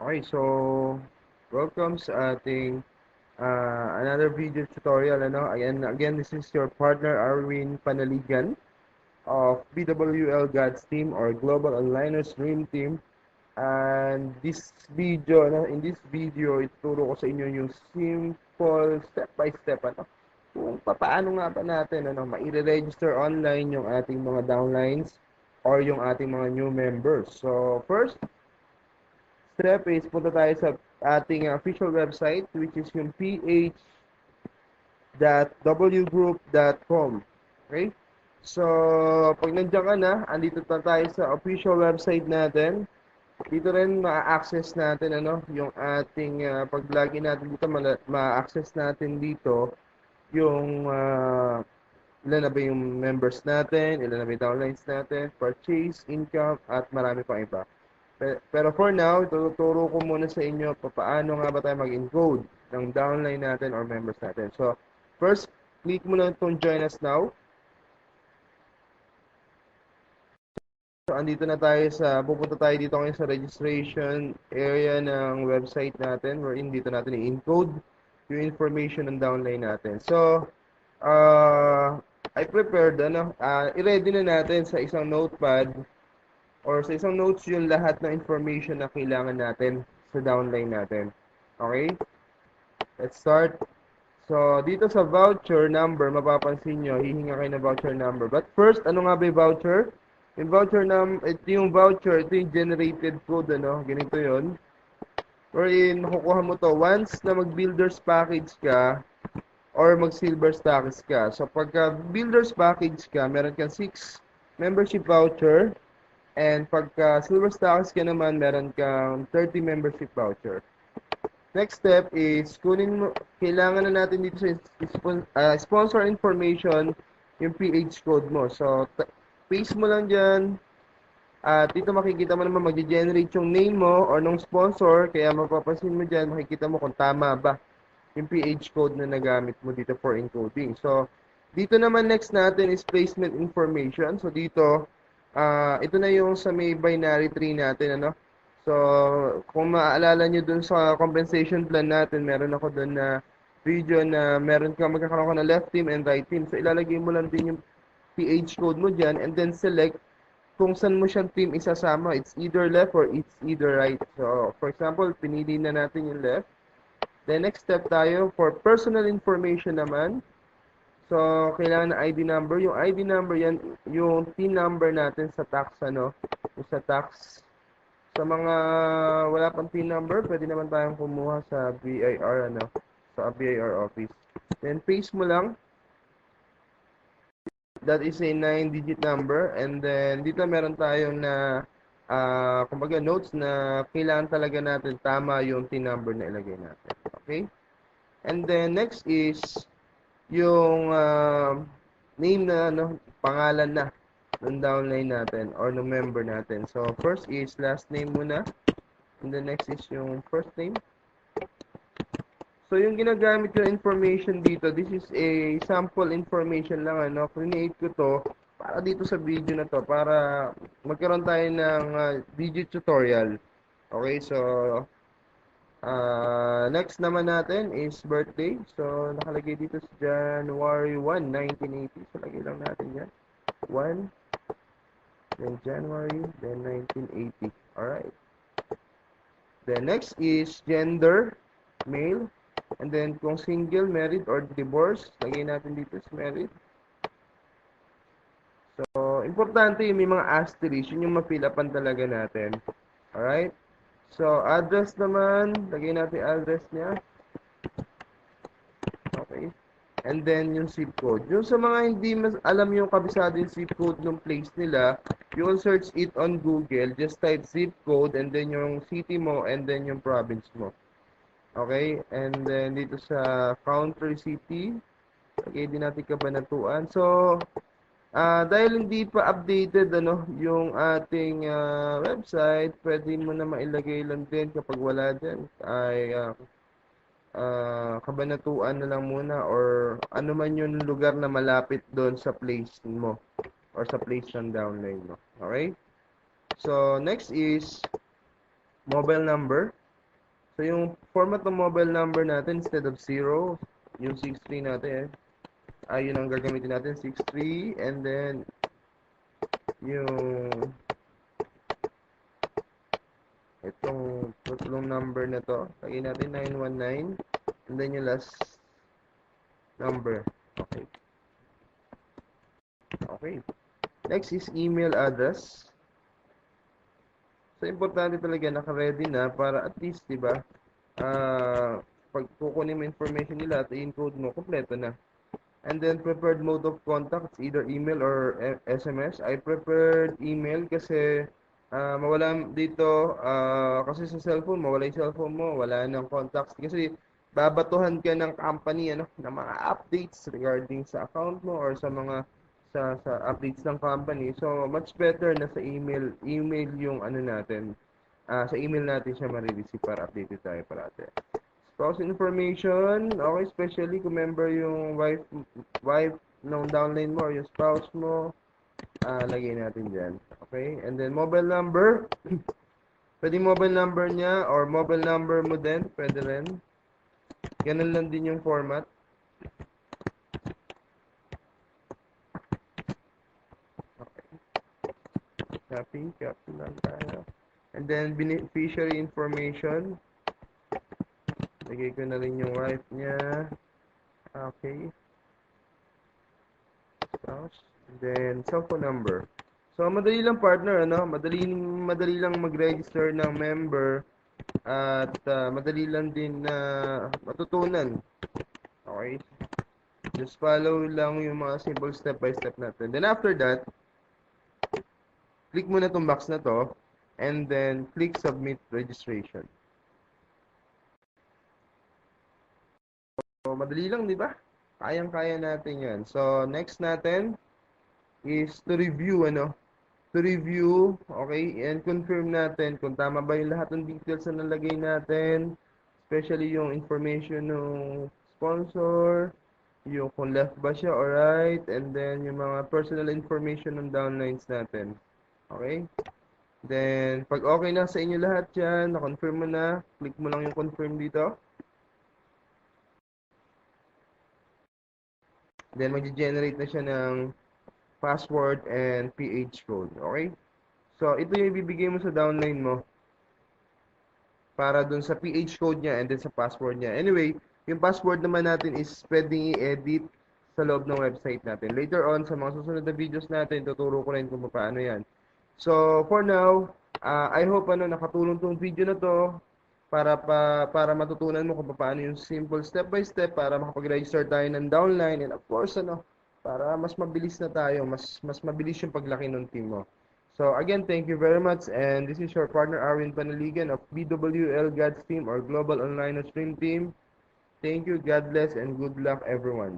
Okay, so welcome sa ating another video tutorial. Again, this is your partner Arwin Panaligan of BWL Gods Team or Global Onliners Dream Team. And in this video, ituturo ko sa inyo yung simple step by step kung paano nga ba natin mai-register online yung ating mga downlines or yung ating mga new members. So first step is punta tayo sa ating official website, which is yung ph.wgroup.com. Okay? So, pag nandiyan ka na, andito na tayo sa official website natin. Dito rin ma-access natin yung ating pag login natin dito, ma-access natin dito yung ilan na ba yung members natin, ilan na ba yung downlines natin, purchase, income, at marami pang iba. Pero for now, tuturo ko muna sa inyo paano nga ba tayo mag-encode ng downline natin or members natin. So, first, click mo lang itong join us now. So, andito na tayo pupunta tayo dito ngayon sa registration area ng website natin wherein dito natin i-encode yung information ng downline natin. So, I prepared, i-ready na natin sa isang notepad or sa isang notes yung lahat ng information na kailangan natin sa downline natin. Okay? Let's start. So, dito sa voucher number, mapapansin nyo, hihinga kayo ng voucher number. But first, ano nga ba yung voucher? Ito yung generated code, ganito yon. Wherein, makukuha mo to once na mag-builders package ka or mag-silver status ka. So, pagka builders package ka, meron kang 6 membership voucher. And pagka silver status ka naman, meron kang 30 membership voucher. Next step is, kailangan na natin dito sa sponsor information, yung PH code mo. So, paste mo lang dyan. At dito makikita mo naman mag-generate yung name mo or nung sponsor. Kaya mapapansin mo dyan, makikita mo kung tama ba yung PH code na nagamit mo dito for encoding. So, dito naman next natin is placement information. So, dito, ito na yung sa may binary tree natin, So, kung maaalala nyo dun sa compensation plan natin, meron ako dun na video na magkakaroon ka na left team and right team. So, ilalagay mo lang din yung PH code mo dyan and then select kung saan mo siyang team isasama. It's either left or it's either right. So, for example, pinili na natin yung left. Then, next step tayo for personal information naman. So, kailangan ng ID number. Yung ID number yan, yung TIN number natin sa tax, Yung sa tax. Sa mga wala pang PIN number, pwede naman tayong kumuha sa BIR, Sa BIR office. Then, paste mo lang. That is a 9-digit number. And then, dito meron tayong kumbaga notes na kailangan talaga natin tama yung TIN number na ilagay natin. Okay? And then, next is yung name na, pangalan na ng downline natin or ng member natin. So, first is last name muna. And the next is yung first name. So, yung ginagamit yung information dito, this is a sample information lang, Create ko to para dito sa video na to, para magkaroon tayo ng video tutorial. Okay, so, next naman natin is birthday. So, nakalagay dito sa January 1, 1980. So, lagay lang natin yan. 1, then January, then 1980. Alright. Then next is gender, male. And then kung single, married, or divorced, lagay natin dito is married. So, importante yung may mga asterisk, yun yung ma-fill upan talaga natin. Alright? So, address naman, lagay natin address niya. Okay. And then, yung zip code. Yung sa mga hindi mas alam yung kabisado yung zip code ng place nila, you will search it on Google. Just type zip code and then yung city mo and then yung province mo. Okay? And then, dito sa country city, lagay din natin Cabanatuan. So, dahil hindi pa updated yung ating website, pwede mo na mailagay lang din kapag wala din ay Kabanatuan na lang muna or ano man yung lugar na malapit doon sa place mo or sa place ng downline mo. Okay? So, next is mobile number. So, yung format ng mobile number natin, instead of 0, yung 63 natin, yun ang gagamitin natin, 63, and then, yung, itong tatlong number na to, lagyan natin 919, and then yung last number. Okay. Okay. Next is email address. So, importante talaga naka-ready na para at least, di ba, pag kukunin mo information nila at i-encode mo, kompleto na. And then, preferred mode of contact, it's either email or SMS. I preferred email kasi mawala dito, kasi sa cellphone, mawala yung cellphone mo, wala nang contacts. Kasi babatuhan ka ng company, ano, ng mga updates regarding sa account mo or sa mga sa updates ng company. So, much better na sa email yung ano natin. Sa email natin siya marireceive para updated tayo parate. Spouse information, okay, especially kung member yung wife ng downline mo or yung spouse mo, lagay natin dyan. Okay, and then mobile number, pwede mobile number niya or mobile number mo din, pwede rin. Ganun lang din yung format. Copy lang tayo. And then beneficiary information, lagay ko na rin yung wife niya. Okay. Spouse. And then, cellphone number. So, madali lang partner, ano? Madali lang mag-register ng member at madali lang din na matutunan. Okay? Just follow lang yung mga simple step-by-step natin. Then, after that, click mo na itong box na to and then click submit registration. So, madali lang, di ba? Kayang-kaya natin yan. So, next natin is to review, ano? To review, okay? And confirm natin kung tama ba yung lahat ng details na nalagay natin. Especially yung information ng sponsor, yung kung left ba siya or right, and then yung mga personal information ng downlines natin. Okay? Then, pag okay na sa inyo lahat yan, na-confirm mo na, click mo lang yung confirm dito. Then, mag-generate na siya ng password and PH code. Okay? So, ito yung ibibigay mo sa downline mo para dun sa PH code niya and then sa password niya. Anyway, yung password naman natin is pwedeng i-edit sa loob ng website natin. Later on, sa mga susunod na videos natin, tuturo ko rin kung paano yan. So, for now, I hope nakatulong tong video na to para matutunan mo kung paano yung simple step by step para makapag-register tayo ng downline and of course para mas mabilis na tayo, mas mabilis yung paglaki ng team mo. So again, thank you very much and this is your partner Arwin Panaligan of BWL God's Team or Global Online Stream Team. Thank you, God bless and good luck everyone.